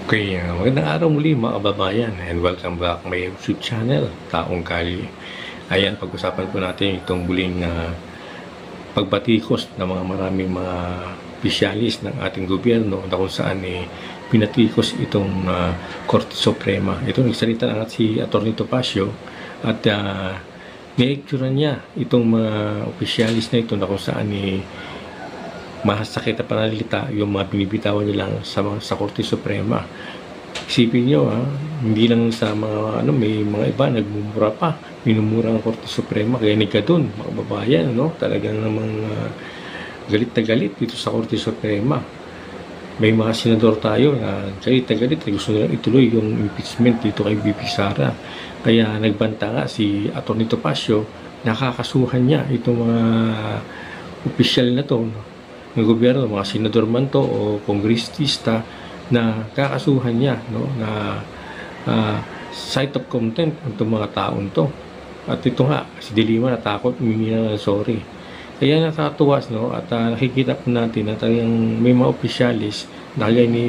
Okay, magandang araw muli mga kababayan and welcome back my YouTube channel, Taong Kali. Ayan, pag-usapan po natin itong muling pagbatikos ng mga maraming mga opisyalis ng ating gobyerno na kung saan pinatikos itong Korte Suprema. Ito nagsalita na nga si Atty. Topacio at ni-lecture niya itong mga opisyalis na ito na kung saan masakit na panalita yung mga binibitawan nilang sa Korte Suprema. Isipin nyo, hindi lang sa mga may mga iba nagmumura pa, minumura ang Korte Suprema, kaya ka dun, mga babayan, talagang namang galit na galit dito sa Korte Suprema. May mga senador tayo na galit na galit, gusto nilang ituloy yung impeachment dito kay BP Sara. Kaya nagbanta nga si Atty. Topacio, nakakasuhan niya itong mga opisyal na to, ng gobyerno, mga senador man to o kongresista, na kakasuhan niya na site of contempt itong mga taon to. At ito nga, si Dilima natakot, humingi na sorry. Kaya nakatuwa at nakikita po natin na talagang may mga opisyalis na kagaya ni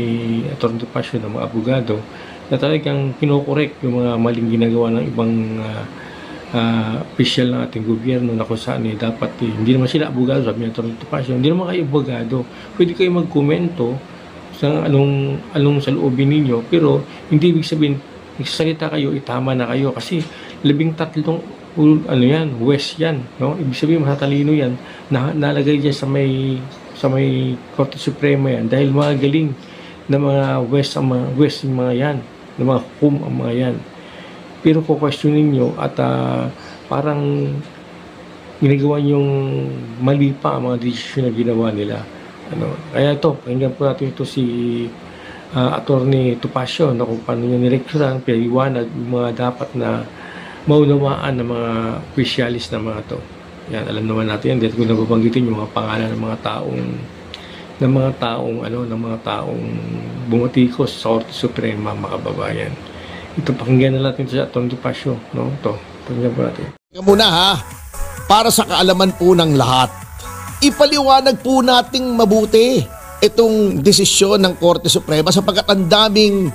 Atty. Topacio ng mga abogado na talagang kinokorek yung mga maling ginagawa ng ibang official ng ating gobyerno na kung saan dapat hindi naman sila abogado, sabi niya Topacio, hindi naman kayo abogado, pwede kayo magkomento sa anong sa loobin ninyo, pero hindi ibig sabihin nagsasalita kayo, itama na kayo kasi 13 west yan, ibig sabihin masatalino yan, nalagay dyan sa may Korte Suprema yan dahil mga galing na mga west yung mga yan, na mga hukum ang mga yan. Pero questionin nyo at parang ginagawa yung mali pa ang mga desisyon na ginawa nila. Kaya ito, pakinggan po natin ito si Atty. Topacio na kung paano niya nirekturan, pinaliwanag yung mga dapat na maunawaan ng mga opisyalis na mga to. Yan, alam naman natin yan. Dito ko nababanggitin yung mga pangalan ng mga taong bumatikos sa Korte Suprema, mga kababayan. Ito, pakinggan na natin sa Atty. Topacio. Ito, pakinggan po natin. Muna para sa kaalaman po ng lahat, ipaliwanag po nating mabuti itong desisyon ng Korte Suprema sapagkat ang daming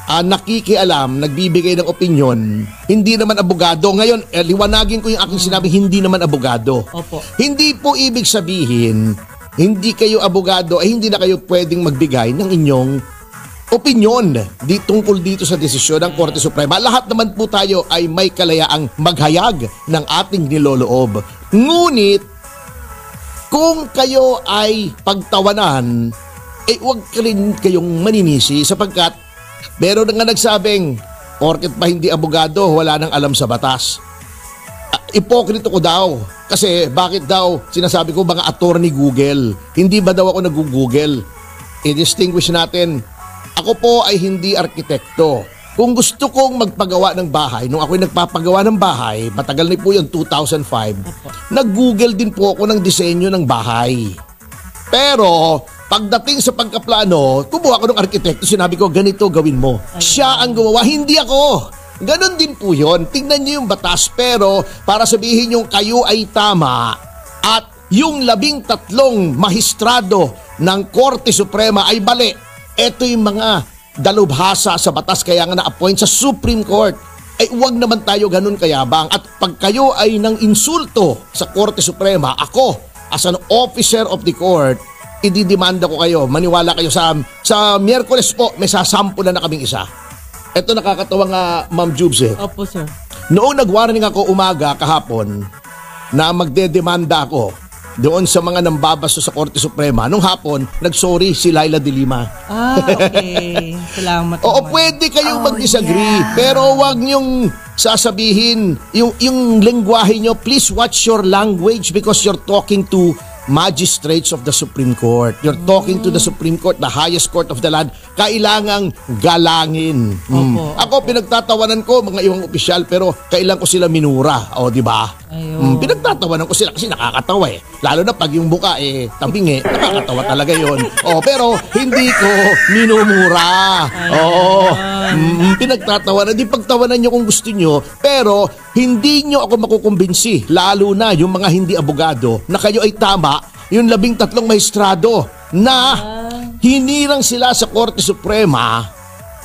nakikialam, nagbibigay ng opinyon, hindi naman abogado. Ngayon, liwanagin ko yung aking sinabi, hindi naman abogado. Opo. Hindi po ibig sabihin, hindi kayo abogado, ay hindi na kayo pwedeng magbigay ng inyong opinyon tungkol dito sa desisyon ng Korte Suprema. Lahat naman po tayo ay may kalayaang maghayag ng ating niloloob. Ngunit, kung kayo ay pagtawanan, huwag rin kayong maninisi sapagkat meron nga nagsabing, porket pa hindi abogado, wala nang alam sa batas. Ipokrito ko daw. Kasi bakit daw sinasabi ko mga attorney Google? Hindi ba daw ako nag-Google? I-distinguish natin. Ako po ay hindi arkitekto. Kung gusto kong magpagawa ng bahay, nung ako'y nagpapagawa ng bahay, matagal na po yung 2005, nag-Google din po ako ng disenyo ng bahay. Pero pagdating sa pagkaplano, kumuha ko ng arkitekto, sinabi ko, ganito gawin mo. Siya ang gumawa, hindi ako. Ganon din po yun. Tingnan niyo yung batas, pero para sabihin yung kayo ay tama at yung 13 mahistrado ng Korte Suprema ay bali. Ito yung mga dalubhasa sa batas kaya nga na-appoint sa Supreme Court. Huwag naman tayo ganun kayabang. At pag kayo ay nang insulto sa Korte Suprema, ako, as an officer of the court, ididimanda ko kayo. Maniwala kayo sa Miyerkules po, may sasampulan na kaming isa. Ito nakakatawa nga, Ma'am Jubes. Opo, sir. Noong nag-warning ako umaga kahapon na magdedemanda ako doon sa mga nambabasto sa Korte Suprema, nung hapon, nag-sorry si Laila de Lima. Okay. Salamat. Oo, pwede kayong mag-disagree, pero wag niyong sasabihin, yung lengguwahe niyo, please watch your language because you're talking to magistrates of the Supreme Court. You're talking to the Supreme Court, the highest court of the land. Kailangang galangin. Ako, pinagtatawanan ko mga ibang opisyal, pero kailan ko sila minura. O, di ba? Pinagtatawanan ko sila kasi nakakatawa Lalo na pag yung buka tabingi, nakakatawa talaga yon. Pero hindi ko minumura. Pinagtatawanan. Di pagtawanan nyo kung gusto nyo, pero hindi nyo ako makukumbinsi, lalo na yung mga hindi abogado, na kayo ay tama, yung 13 mahistrado na hinirang sila sa Korte Suprema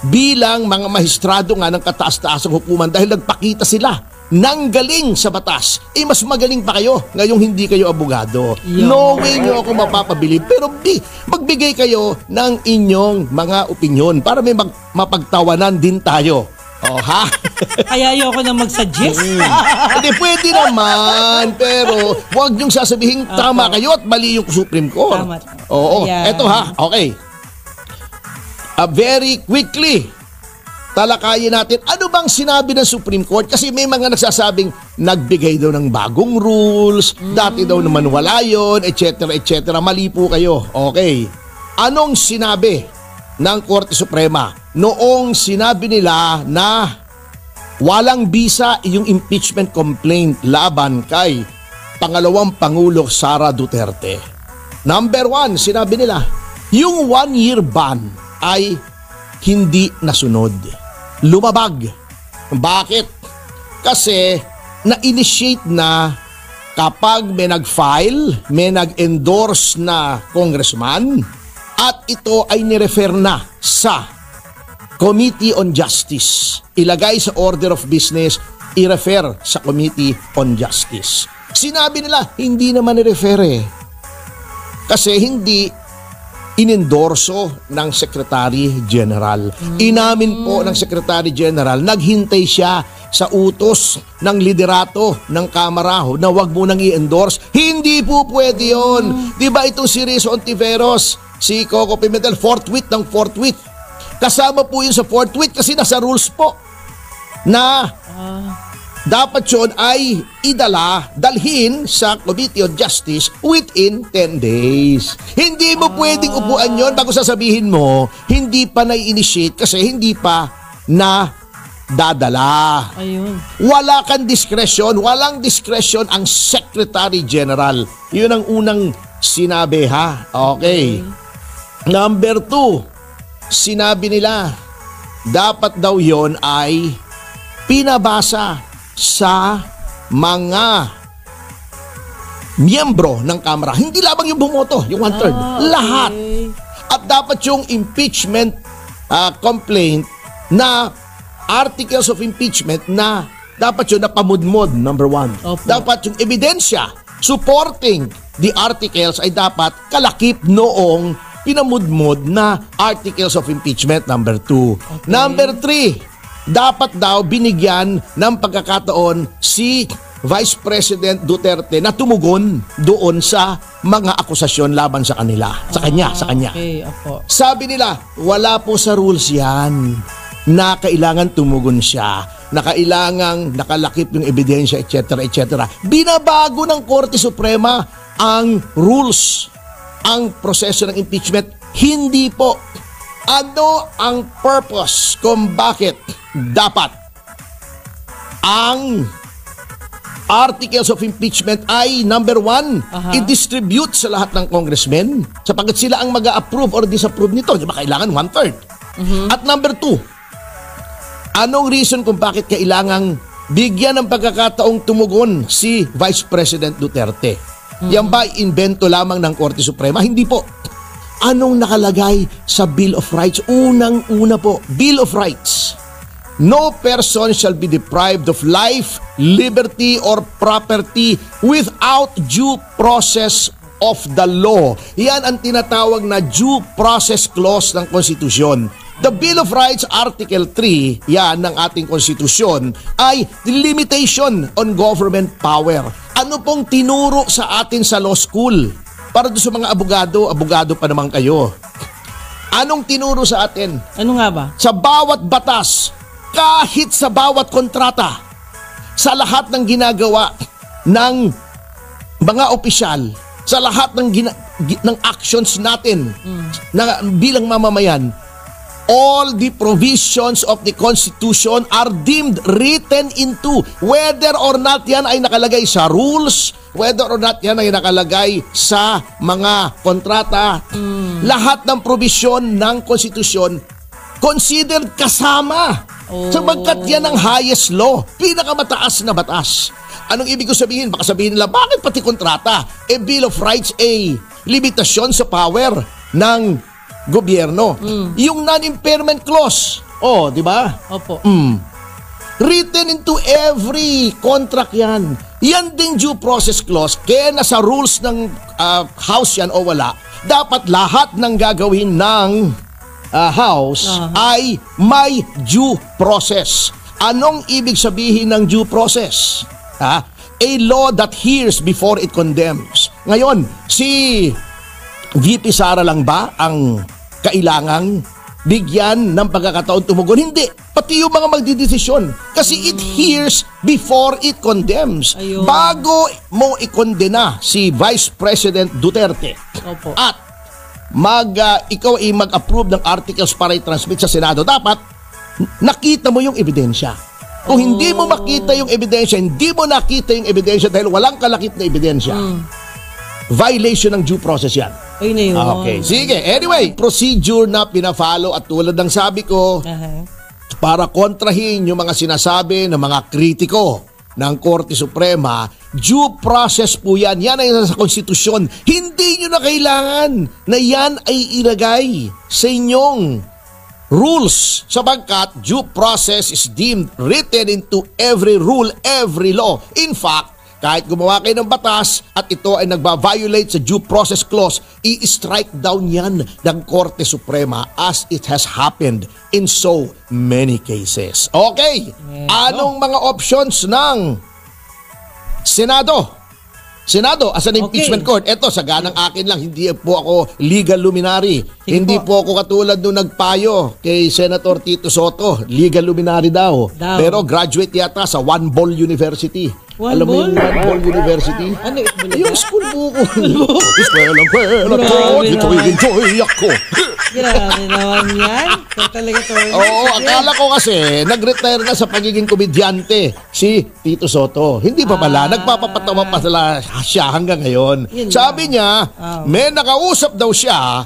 bilang mga mahistrado nga ng kataas-taasang hukuman dahil nagpakita sila ng galing sa batas. Mas magaling pa kayo ngayong hindi kayo abogado. No way nyo ako mapapabilib, pero magbigay kayo ng inyong mga opinyon para may mapagtawanan din tayo. Ha? Kaya ayoko na mag-suggest. Hindi, pwede naman, pero huwag niyong sasabihin tama kayo at mali yung Supreme Court. Tama. Oo. Ayan. Eto ha, okay. Very quickly, talakayin natin ano bang sinabi ng Supreme Court, kasi may mga nagsasabing nagbigay daw ng bagong rules, dati daw naman wala yun, etc. etc. Mali po kayo. Okay. Anong sinabi ng Korte Suprema noong sinabi nila na walang bisa yung impeachment complaint laban kay pangalawang Pangulo Sara Duterte? Number 1, sinabi nila, yung 1-year ban ay hindi nasunod. Lumabag. Bakit? Kasi na-initiate na kapag may nag-file, may nag-endorse na congressman at ito ay nirefer na sa Committee on Justice. Ilagay sa order of business, i-refer sa Committee on Justice. Sinabi nila, hindi naman i-refer kasi hindi inendorso ng Secretary General. Inamin po ng Secretary General, naghintay siya sa utos ng liderato ng Kamara na wag mo nang i-endorse. Hindi po pwede yun. Diba itong si Rizzo Ontiveros, si Coco Pimentel, forthwith. Kasama po yun sa forthwith kasi nasa rules po na dapat yun ay dalhin sa Committee on Justice within 10 days. Hindi mo pwedeng upuan yun bago sasabihin mo, hindi pa na-initiate kasi hindi pa na dadala. Ayun. Wala kang discretion, walang discretion ang Secretary General. Yun ang unang sinabi, ha? Okay. Number 2, sinabi nila, dapat daw yon ay pinabasa sa mga miyembro ng Kamara. Hindi lamang yung bumoto, yung 1/3. Lahat. At dapat yung impeachment complaint na articles of impeachment na dapat yun napamudmod, number 1. Opo. Dapat yung ebidensya supporting the articles ay dapat kalakip noong pinamudmod na articles of impeachment, number 2. Okay. Number 3, dapat daw binigyan ng pagkakataon si Vice President Duterte na tumugon doon sa mga akusasyon laban sa kanila, sa kanya. Okay, opo. Sabi nila, wala po sa rules yan na kailangan tumugon siya, na kailangang nakalakip yung ebidensya, etc. etc. Binabago ng Korte Suprema ang rules, ang proseso ng impeachment. Hindi po. Ano ang purpose kung bakit dapat ang articles of impeachment ay number 1, i-distribute sa lahat ng congressmen sapagkat sila ang mag-a-approve or disapprove nito. Di ba kailangan 1/3? At number 2, anong reason kung bakit kailangang bigyan ng pagkakataong tumugon si Vice President Duterte? Yan ba invento lamang ng Korte Suprema? Hindi po. Anong nakalagay sa Bill of Rights? Unang-una po, Bill of Rights. No person shall be deprived of life, liberty, or property without due process of the law. Yan ang tinatawag na due process clause ng konstitusyon. The Bill of Rights, Article 3, yan ng ating konstitusyon, ay the limitation on government power. Ano pong tinuro sa atin sa law school? Para doon sa mga abogado pa naman kayo. Anong tinuro sa atin? Ano nga ba? Sa bawat batas, kahit sa bawat kontrata, sa lahat ng ginagawa ng mga opisyal, sa lahat ng actions natin na bilang mamamayan, all the provisions of the Constitution are deemed written into, whether or not yan ay nakalagay sa rules, whether or not yan ay nakalagay sa mga kontrata, lahat ng provision ng Constitution considered kasama. Sabagkat yan ang highest law, pinakamataas na batas. Anong ibig ko sabihin? Baka sabihin nila, bakit pati kontrata? Bill of Rights, limitasyon sa power ng gobyerno. Yung non-impairment clause. Oh, di ba? Opo. Written into every contract yan. Yan ding due process clause. Kaya nasa rules ng House yan o wala, dapat lahat ng gagawin ng House ay may due process. Anong ibig sabihin ng due process? A law that hears before it condemns. Ngayon, si VP Sara lang ba ang kailangang bigyan ng pagkakataon tumugon? Hindi. Pati yung mga magdidesisyon. Kasi it hears before it condemns. Ayun. Bago mo ikondena si Vice President Duterte Opo. at ikaw ay mag-approve ng articles para i-transmit sa Senado, dapat nakita mo yung ebidensya. Kung hindi mo makita yung ebidensya, hindi mo nakita yung ebidensya dahil walang kalakip na ebidensya, violation ng due process yan. Ayun na yun. Okay, sige. Anyway, procedure na pina-follow at tulad ng sabi ko, para kontrahin yung mga sinasabi ng mga kritiko ng Korte Suprema, due process po yan. Yan ay nasa konstitusyon. Hindi nyo na kailangan na yan ay ilagay sa inyong rules sapagkat due process is deemed written into every rule, every law. In fact, kahit gumawa kayo ng batas at ito ay nagba-violate sa due process clause, i-strike down yan ng Korte Suprema as it has happened in so many cases. Okay, anong mga options ng Senado? Senado as an impeachment court. Ito, saganang akin lang, hindi po ako legal luminary. Hindi po ako katulad nung nagpayo kay Senator Tito Soto. Legal luminary daw. Pero graduate yata sa One Ball University. Alam mo yung One Ball University? Ano ito? Yung school buko. Eskwela ko, dito enjoy ako. Grabe naman yan. So, talaga to. Oo, akala ko kasi nag-retire na sa pagiging komedyante si Tito Soto. Hindi pa pala, nagpapapatawa pa siya hanggang ngayon. Sabi niya, may nakausap daw siya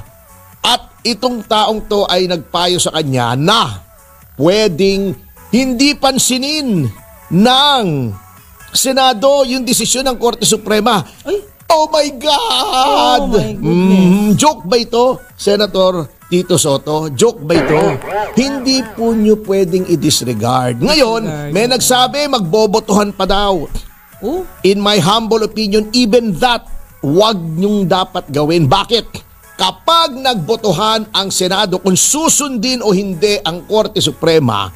at itong taong to ay nagpayo sa kanya na pwedeng hindi pansinin ng Senado yung desisyon ng Korte Suprema. Ay. Oh my God! Oh my goodness. Joke ba ito, Senator Tito Soto? Joke ba ito? Hindi po nyo pwedeng i-disregard. Ngayon, may nagsabi magbobotohan pa daw. In my humble opinion, even that, wag nyong dapat gawin. Bakit? Kapag nagbotohan ang Senado, kung susundin o hindi ang Korte Suprema,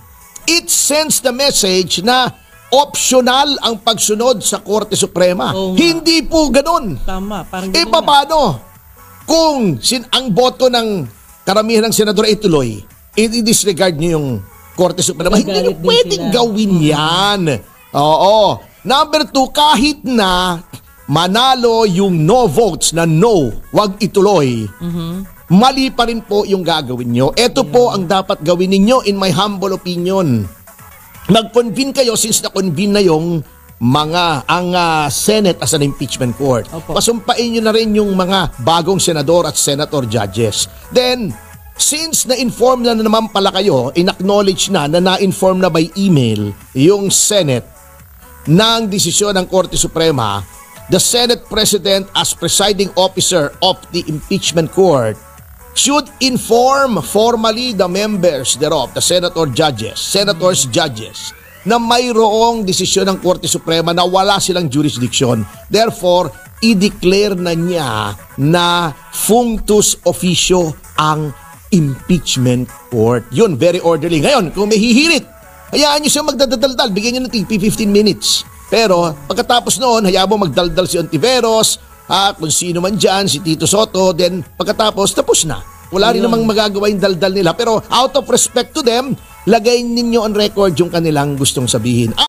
it sends the message na optional ang pagsunod sa Korte Suprema. Hindi po ganun. Tama. Parang paano? Kung ang boto ng karamihan ng senador ay tuloy, i-disregard nyo yung Korte Suprema. Hindi nyo pwedeng gawin yan. Oo. Number 2, kahit na manalo yung no votes na no, wag ituloy, mali pa rin po yung gagawin nyo. Ito po ang dapat gawin ninyo in my humble opinion. Nag-convene kayo since na-convene na yung ang Senate as an impeachment court. Pasumpain nyo na rin yung mga bagong senador at senator judges. Then, since na-inform na naman pala kayo, in-acknowledge na na-inform na by email yung Senate ng desisyon ng Korte Suprema, the Senate President as presiding officer of the impeachment court should inform formally the members thereof, the senators judges, na mayroong desisyon ng Korte Suprema na wala silang jurisdiction. Therefore, i-declare na niya na functus officio ang impeachment court. Yun, very orderly. Ngayon, kung may hihirit, hayaan nyo siya magdadaldal, bigyan nyo ng 15 minutes. Pero, pagkatapos noon, hayaan mo magdaldal si Ontiveros, kung sino man dyan, si Tito Soto, then pagkatapos, tapos na. Wala rin namang magagawa yung daldal nila. Pero out of respect to them, lagay ninyo on record yung kanilang gustong sabihin.